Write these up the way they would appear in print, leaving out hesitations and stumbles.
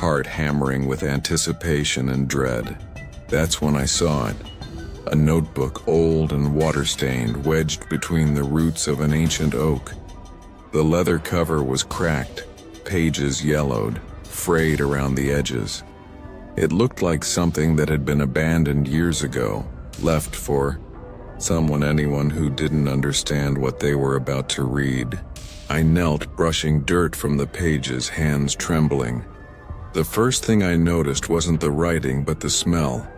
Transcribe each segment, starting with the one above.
heart hammering with anticipation and dread. That's when I saw it. A notebook, old and water-stained, wedged between the roots of an ancient oak. The leather cover was cracked, pages yellowed, frayed around the edges. It looked like something that had been abandoned years ago, left for anyone who didn't understand what they were about to read. I knelt, brushing dirt from the pages, hands trembling. The first thing I noticed wasn't the writing, but the smell.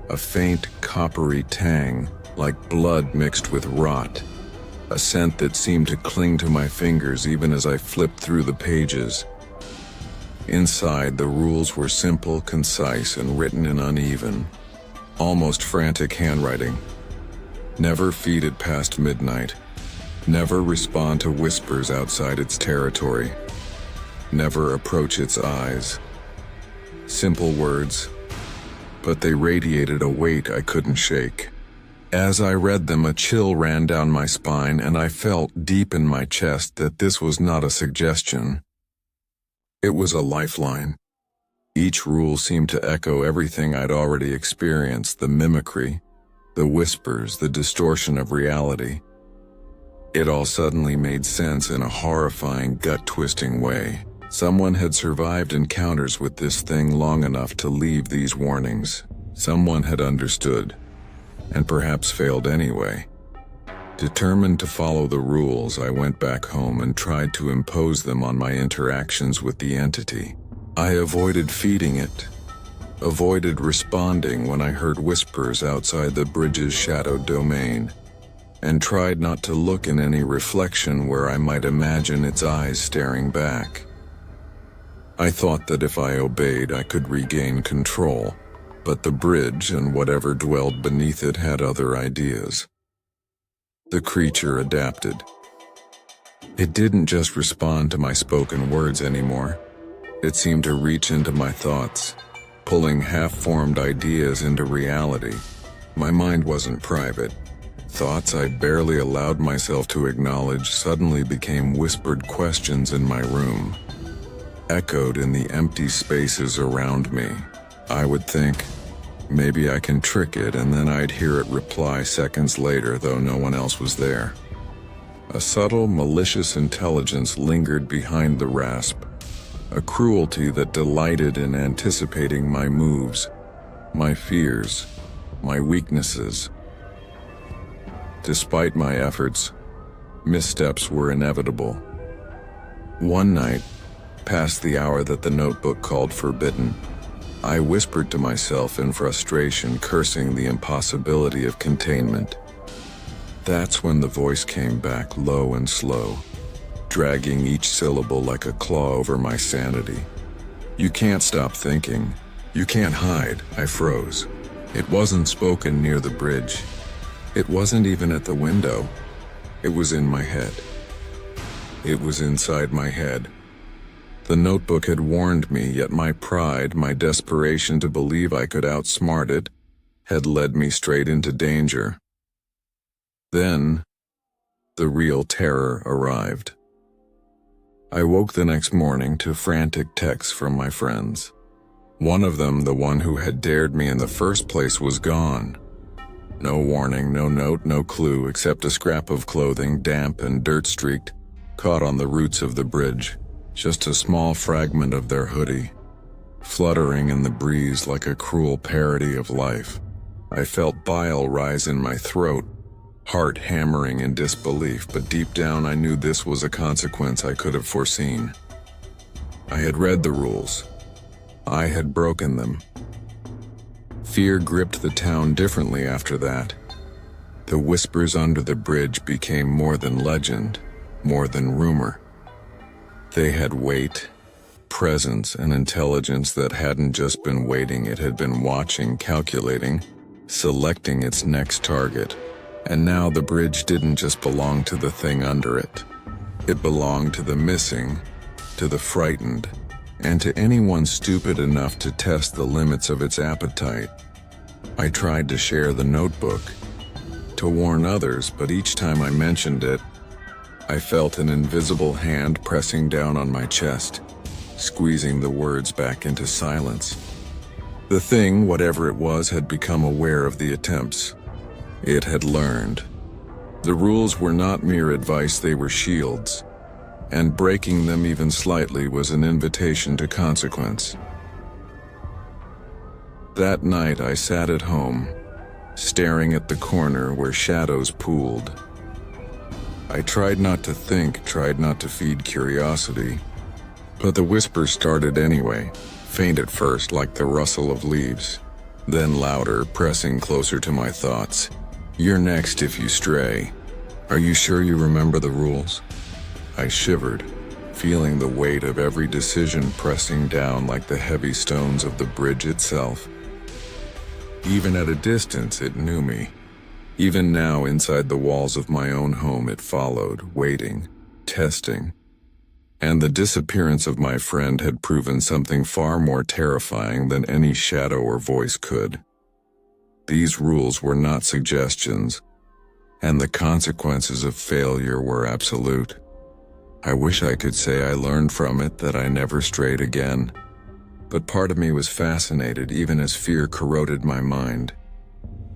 A faint, coppery tang, like blood mixed with rot. A scent that seemed to cling to my fingers even as I flipped through the pages. Inside, the rules were simple, concise, and written in uneven, almost frantic handwriting. Never feed it past midnight. Never respond to whispers outside its territory. Never approach its eyes. Simple words, but they radiated a weight I couldn't shake. As I read them, a chill ran down my spine, and I felt deep in my chest that this was not a suggestion. It was a lifeline. Each rule seemed to echo everything I'd already experienced: the mimicry, the whispers, the distortion of reality. It all suddenly made sense in a horrifying, gut-twisting way. Someone had survived encounters with this thing long enough to leave these warnings. Someone had understood, and perhaps failed anyway. Determined to follow the rules, I went back home and tried to impose them on my interactions with the entity. I avoided feeding it, avoided responding when I heard whispers outside the bridge's shadowed domain, and tried not to look in any reflection where I might imagine its eyes staring back. I thought that if I obeyed, I could regain control, but the bridge and whatever dwelled beneath it had other ideas. The creature adapted. It didn't just respond to my spoken words anymore. It seemed to reach into my thoughts, pulling half-formed ideas into reality. My mind wasn't private. Thoughts I barely allowed myself to acknowledge suddenly became whispered questions in my room, echoed in the empty spaces around me. I would think, maybe I can trick it, and then I'd hear it reply seconds later, though no one else was there. A subtle, malicious intelligence lingered behind the rasp, a cruelty that delighted in anticipating my moves, my fears, my weaknesses. Despite my efforts, missteps were inevitable. One night, past the hour that the notebook called forbidden, I whispered to myself in frustration, cursing the impossibility of containment. That's when the voice came back, low and slow, dragging each syllable like a claw over my sanity. "You can't stop thinking. You can't hide." I froze. It wasn't spoken near the bridge. It wasn't even at the window. It was in my head. It was inside my head. The notebook had warned me, yet my pride, my desperation to believe I could outsmart it, had led me straight into danger. Then, the real terror arrived. I woke the next morning to frantic texts from my friends. One of them, the one who had dared me in the first place, was gone. No warning, no note, no clue, except a scrap of clothing, damp and dirt-streaked, caught on the roots of the bridge. Just a small fragment of their hoodie, fluttering in the breeze like a cruel parody of life. I felt bile rise in my throat, heart hammering in disbelief, but deep down I knew this was a consequence I could have foreseen. I had read the rules. I had broken them. Fear gripped the town differently after that. The whispers under the bridge became more than legend, more than rumor. They had weight, presence, and intelligence that hadn't just been waiting, it had been watching, calculating, selecting its next target. And now the bridge didn't just belong to the thing under it. It belonged to the missing, to the frightened, and to anyone stupid enough to test the limits of its appetite. I tried to share the notebook, to warn others, but each time I mentioned it, I felt an invisible hand pressing down on my chest, squeezing the words back into silence. The thing, whatever it was, had become aware of the attempts. It had learned. The rules were not mere advice, they were shields, and breaking them even slightly was an invitation to consequence. That night I sat at home, staring at the corner where shadows pooled. I tried not to think, tried not to feed curiosity, but the whispers started anyway, faint at first like the rustle of leaves, then louder, pressing closer to my thoughts. "You're next if you stray. Are you sure you remember the rules?" I shivered, feeling the weight of every decision pressing down like the heavy stones of the bridge itself. Even at a distance, it knew me. Even now, inside the walls of my own home, it followed, waiting, testing. And the disappearance of my friend had proven something far more terrifying than any shadow or voice could. These rules were not suggestions, and the consequences of failure were absolute. I wish I could say I learned from it, that I never strayed again. But part of me was fascinated, even as fear corroded my mind.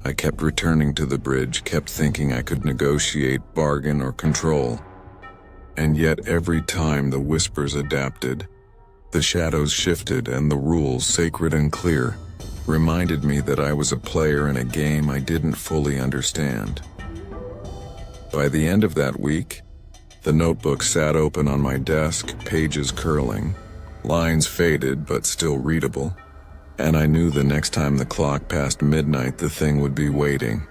I kept returning to the bridge, kept thinking I could negotiate, bargain, or control. And yet every time the whispers adapted, the shadows shifted, and the rules, sacred and clear, reminded me that I was a player in a game I didn't fully understand. By the end of that week, the notebook sat open on my desk, pages curling, lines faded but still readable, and I knew the next time the clock passed midnight the thing would be waiting.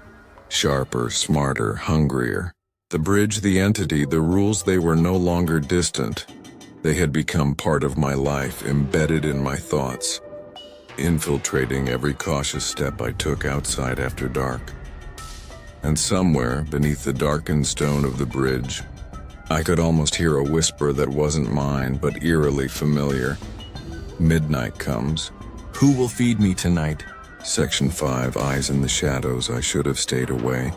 Sharper, smarter, hungrier. The bridge, the entity, the rules, they were no longer distant. They had become part of my life, embedded in my thoughts, infiltrating every cautious step I took outside after dark. And somewhere, beneath the darkened stone of the bridge, I could almost hear a whisper that wasn't mine, but eerily familiar. Midnight comes. Who will feed me tonight? Section 5, Eyes in the Shadows. I should have stayed away.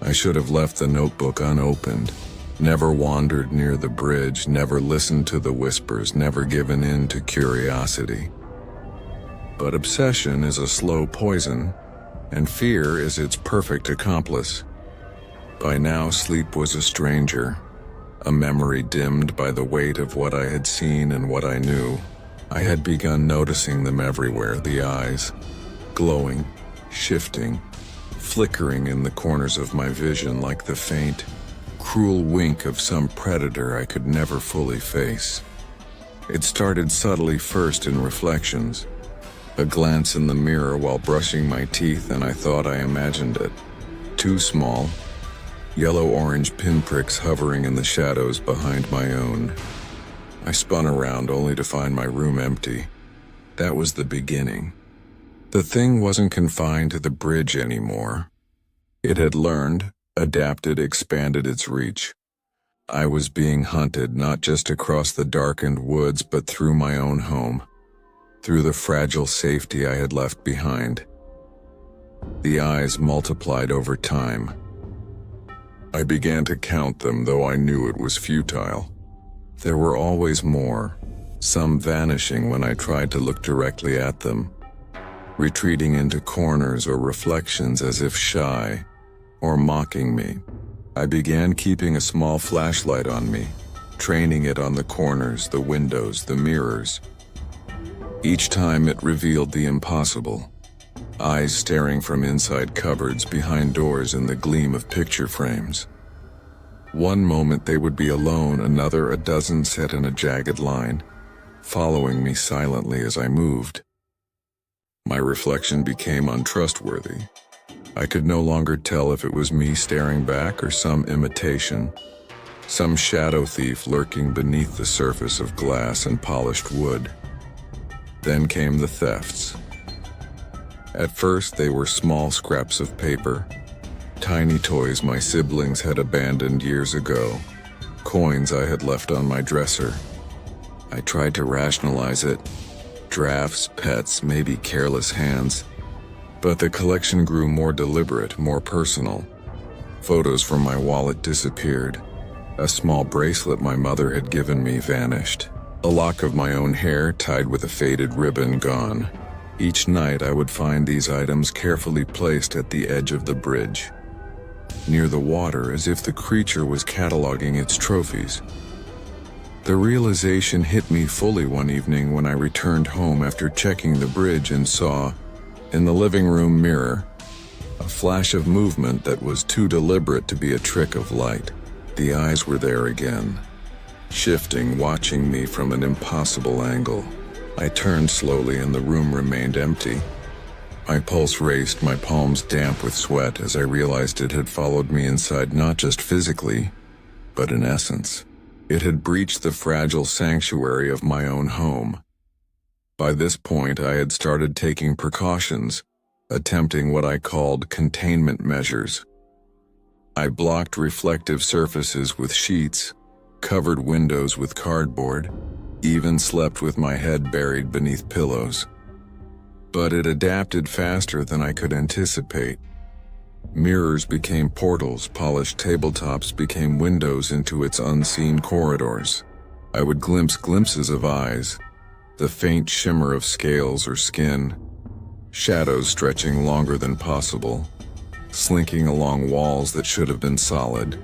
I should have left the notebook unopened, never wandered near the bridge, never listened to the whispers, never given in to curiosity. But obsession is a slow poison, and fear is its perfect accomplice. By now, sleep was a stranger, a memory dimmed by the weight of what I had seen and what I knew. I had begun noticing them everywhere, the eyes, glowing, shifting, flickering in the corners of my vision like the faint, cruel wink of some predator I could never fully face. It started subtly first in reflections, a glance in the mirror while brushing my teeth, and I thought I imagined it. Too small, yellow-orange pinpricks hovering in the shadows behind my own. I spun around only to find my room empty. That was the beginning. The thing wasn't confined to the bridge anymore. It had learned, adapted, expanded its reach. I was being hunted not just across the darkened woods, but through my own home, through the fragile safety I had left behind. The eyes multiplied over time. I began to count them, though I knew it was futile. There were always more, some vanishing when I tried to look directly at them, retreating into corners or reflections as if shy or mocking me. I began keeping a small flashlight on me, training it on the corners, the windows, the mirrors. Each time it revealed the impossible. Eyes staring from inside cupboards, behind doors, in the gleam of picture frames. One moment they would be alone, another a dozen set in a jagged line, following me silently as I moved. My reflection became untrustworthy. I could no longer tell if it was me staring back or some imitation, some shadow thief lurking beneath the surface of glass and polished wood. Then came the thefts. At first they were small scraps of paper, tiny toys my siblings had abandoned years ago, coins I had left on my dresser. I tried to rationalize it. Drafts, pets, maybe careless hands. But the collection grew more deliberate, more personal. Photos from my wallet disappeared. A small bracelet my mother had given me vanished. A lock of my own hair tied with a faded ribbon gone. Each night I would find these items carefully placed at the edge of the bridge, near the water, as if the creature was cataloging its trophies. The realization hit me fully one evening when I returned home after checking the bridge and saw, in the living room mirror, a flash of movement that was too deliberate to be a trick of light. The eyes were there again, shifting, watching me from an impossible angle. I turned slowly and the room remained empty. My pulse raced, my palms damp with sweat as I realized it had followed me inside, not just physically, but in essence. It had breached the fragile sanctuary of my own home. By this point, I had started taking precautions, attempting what I called containment measures. I blocked reflective surfaces with sheets, covered windows with cardboard, even slept with my head buried beneath pillows. But it adapted faster than I could anticipate. Mirrors became portals, polished tabletops became windows into its unseen corridors. I would glimpse glimpses of eyes, the faint shimmer of scales or skin, shadows stretching longer than possible, slinking along walls that should have been solid.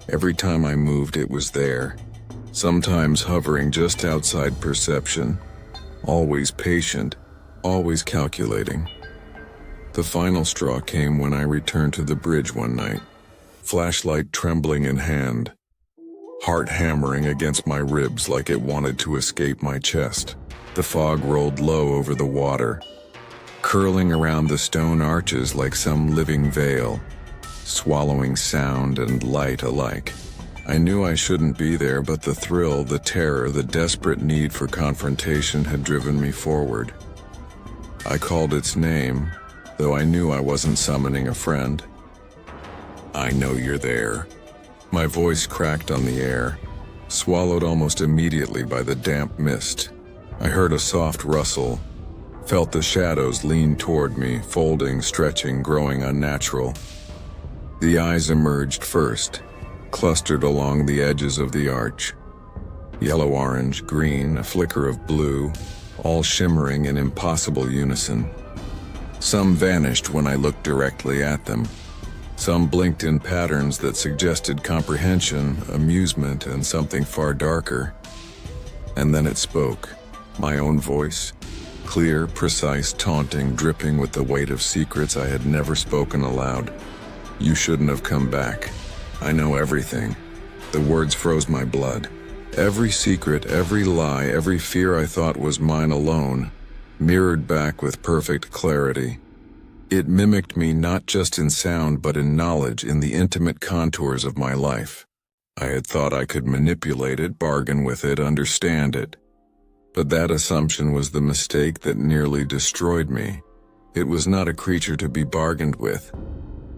Every time I moved, it was there, sometimes hovering just outside perception, always patient, always calculating. The final straw came when I returned to the bridge one night, flashlight trembling in hand, heart hammering against my ribs like it wanted to escape my chest. The fog rolled low over the water, curling around the stone arches like some living veil, swallowing sound and light alike. I knew I shouldn't be there, but the thrill, the terror, the desperate need for confrontation had driven me forward. I called its name, though I knew I wasn't summoning a friend. "I know you're there." My voice cracked on the air, swallowed almost immediately by the damp mist. I heard a soft rustle, felt the shadows lean toward me, folding, stretching, growing unnatural. The eyes emerged first, clustered along the edges of the arch. Yellow, orange, green, a flicker of blue, all shimmering in impossible unison. Some vanished when I looked directly at them. Some blinked in patterns that suggested comprehension, amusement, and something far darker. And then it spoke, my own voice, clear, precise, taunting, dripping with the weight of secrets I had never spoken aloud. "You shouldn't have come back. I know everything." The words froze my blood. Every secret, every lie, every fear I thought was mine alone, mirrored back with perfect clarity. It mimicked me not just in sound but in knowledge, in the intimate contours of my life. I had thought I could manipulate it, bargain with it, understand it. But that assumption was the mistake that nearly destroyed me. It was not a creature to be bargained with.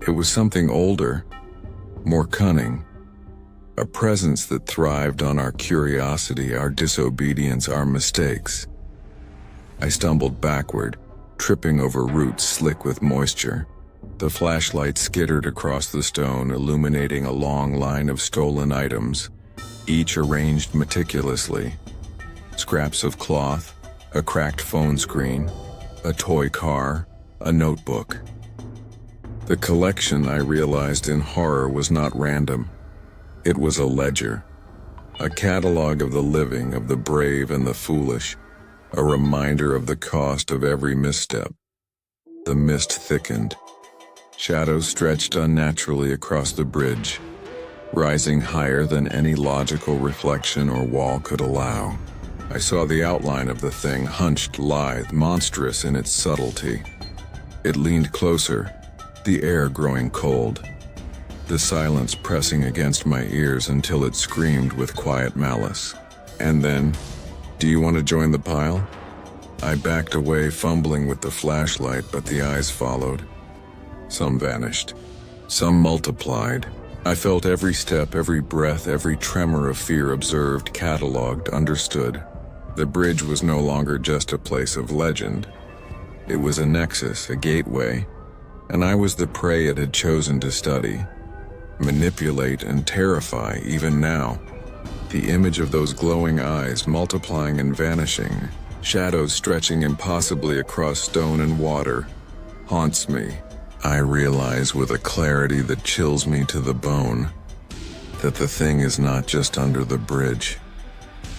It was something older, more cunning. A presence that thrived on our curiosity, our disobedience, our mistakes. I stumbled backward, tripping over roots slick with moisture. The flashlight skittered across the stone, illuminating a long line of stolen items, each arranged meticulously. Scraps of cloth, a cracked phone screen, a toy car, a notebook. The collection, I realized in horror, was not random. It was a ledger, a catalog of the living, of the brave and the foolish, a reminder of the cost of every misstep. The mist thickened. Shadows stretched unnaturally across the bridge, rising higher than any logical reflection or wall could allow. I saw the outline of the thing, hunched, lithe, monstrous in its subtlety. It leaned closer, the air growing cold, the silence pressing against my ears until it screamed with quiet malice. And then, "Do you want to join the pile?" I backed away, fumbling with the flashlight, but the eyes followed. Some vanished. Some multiplied. I felt every step, every breath, every tremor of fear, observed, catalogued, understood. The bridge was no longer just a place of legend. It was a nexus, a gateway, and I was the prey it had chosen to study, manipulate, and terrify even now. The image of those glowing eyes multiplying and vanishing, shadows stretching impossibly across stone and water, haunts me. I realize with a clarity that chills me to the bone that the thing is not just under the bridge.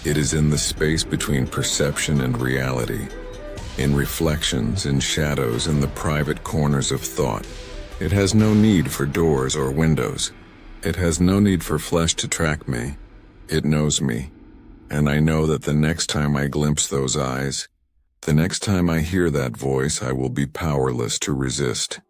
It is in the space between perception and reality, in reflections, in shadows, in the private corners of thought. It has no need for doors or windows. It has no need for flesh to track me. It knows me, and I know that the next time I glimpse those eyes, the next time I hear that voice, I will be powerless to resist.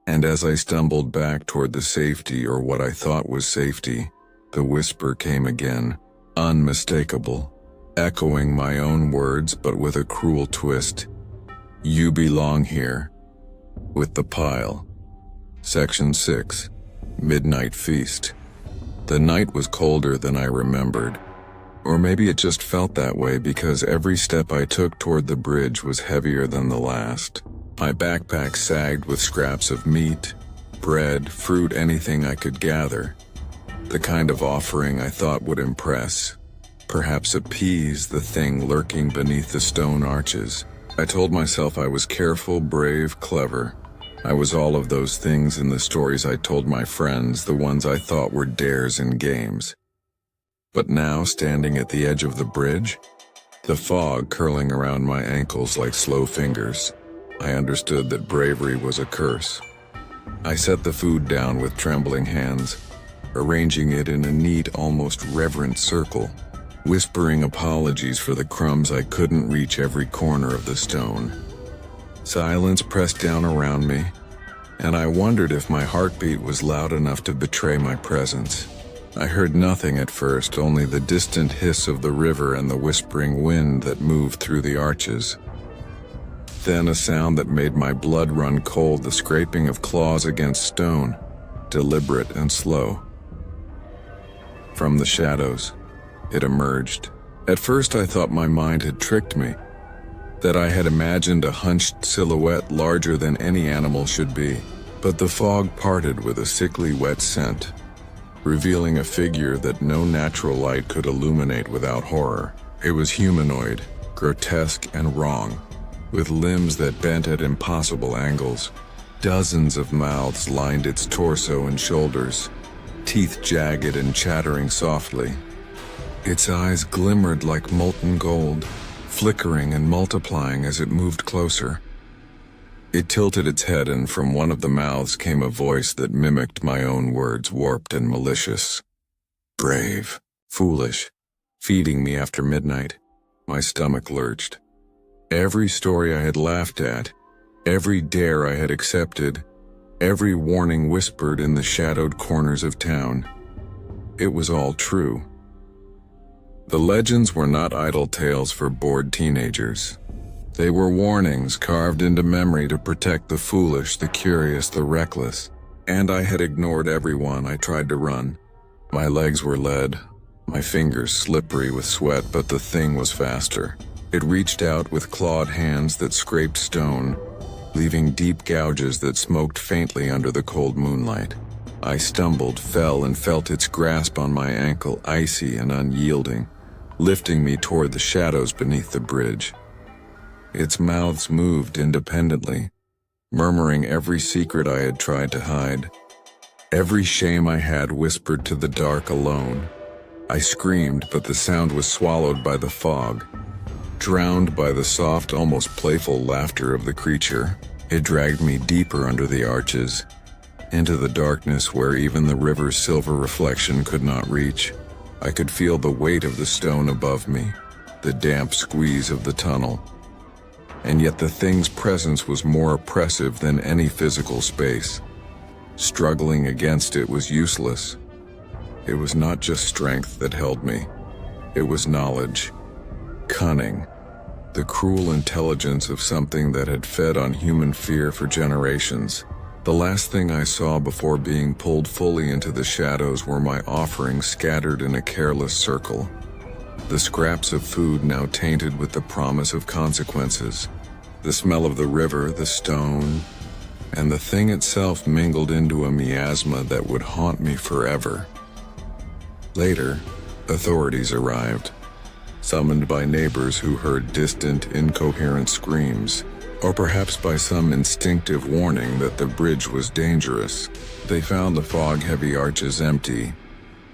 And as I stumbled back toward the safety, or what I thought was safety, the whisper came again, unmistakable, echoing my own words but with a cruel twist. You belong here, with the pile. Section 6. Midnight Feast. The night was colder than I remembered. Or maybe it just felt that way because every step I took toward the bridge was heavier than the last. My backpack sagged with scraps of meat, bread, fruit, anything I could gather. The kind of offering I thought would impress, perhaps appease the thing lurking beneath the stone arches. I told myself I was careful, brave, clever. I was all of those things in the stories I told my friends, the ones I thought were dares and games. But now, standing at the edge of the bridge, the fog curling around my ankles like slow fingers, I understood that bravery was a curse. I set the food down with trembling hands, arranging it in a neat, almost reverent circle, whispering apologies for the crumbs I couldn't reach every corner of the stone. Silence pressed down around me, and I wondered if my heartbeat was loud enough to betray my presence. I heard nothing at first, only the distant hiss of the river and the whispering wind that moved through the arches. Then a sound that made my blood run cold, the scraping of claws against stone, deliberate and slow. From the shadows, it emerged. At first I thought my mind had tricked me, that I had imagined a hunched silhouette larger than any animal should be. But the fog parted with a sickly wet scent, revealing a figure that no natural light could illuminate without horror. It was humanoid, grotesque and wrong, with limbs that bent at impossible angles. Dozens of mouths lined its torso and shoulders, teeth jagged and chattering softly. Its eyes glimmered like molten gold, flickering and multiplying as it moved closer. It tilted its head, and from one of the mouths came a voice that mimicked my own words, warped and malicious. Brave, foolish, feeding me after midnight. My stomach lurched. Every story I had laughed at, every dare I had accepted, every warning whispered in the shadowed corners of town. It was all true. The legends were not idle tales for bored teenagers. They were warnings carved into memory to protect the foolish, the curious, the reckless. And I had ignored everyone. I tried to run. My legs were lead, my fingers slippery with sweat, but the thing was faster. It reached out with clawed hands that scraped stone, leaving deep gouges that smoked faintly under the cold moonlight. I stumbled, fell, and felt its grasp on my ankle, icy and unyielding, lifting me toward the shadows beneath the bridge. Its mouths moved independently, murmuring every secret I had tried to hide. Every shame I had whispered to the dark alone. I screamed, but the sound was swallowed by the fog, drowned by the soft, almost playful laughter of the creature. It dragged me deeper under the arches, into the darkness where even the river's silver reflection could not reach. I could feel the weight of the stone above me, the damp squeeze of the tunnel. And yet the thing's presence was more oppressive than any physical space. Struggling against it was useless. It was not just strength that held me. It was knowledge, cunning, the cruel intelligence of something that had fed on human fear for generations. The last thing I saw before being pulled fully into the shadows were my offerings scattered in a careless circle. The scraps of food now tainted with the promise of consequences. The smell of the river, the stone, and the thing itself mingled into a miasma that would haunt me forever. Later, Authorities arrived, summoned by neighbors who heard distant, incoherent screams, or perhaps by some instinctive warning that the bridge was dangerous. They found the fog-heavy arches empty,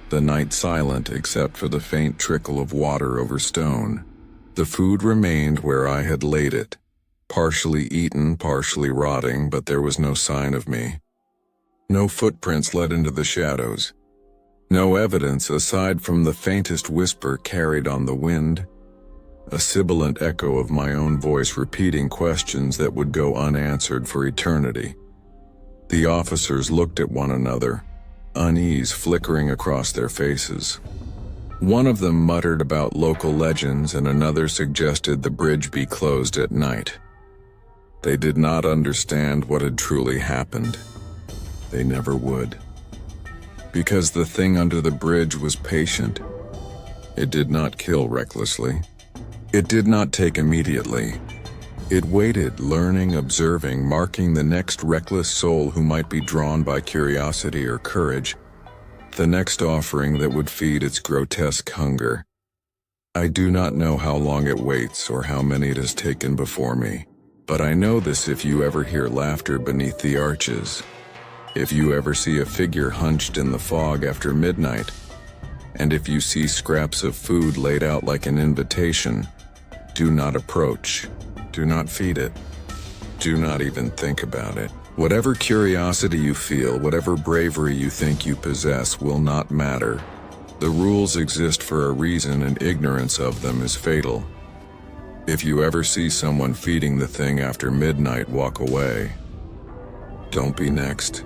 the night silent except for the faint trickle of water over stone. The food remained where I had laid it, partially eaten, partially rotting, but there was no sign of me. No footprints led into the shadows. No evidence aside from the faintest whisper carried on the wind, a sibilant echo of my own voice repeating questions that would go unanswered for eternity. The officers looked at one another, unease flickering across their faces. One of them muttered about local legends and another suggested the bridge be closed at night. They did not understand what had truly happened. They never would. Because the thing under the bridge was patient. It did not kill recklessly. It did not take immediately. It waited, learning, observing, marking the next reckless soul who might be drawn by curiosity or courage, the next offering that would feed its grotesque hunger. I do not know how long it waits or how many it has taken before me, but I know this: if you ever hear laughter beneath the arches, if you ever see a figure hunched in the fog after midnight, and if you see scraps of food laid out like an invitation, do not approach. Do not feed it. Do not even think about it. Whatever curiosity you feel, whatever bravery you think you possess will not matter. The rules exist for a reason, and ignorance of them is fatal. If you ever see someone feeding the thing after midnight, walk away. Don't be next.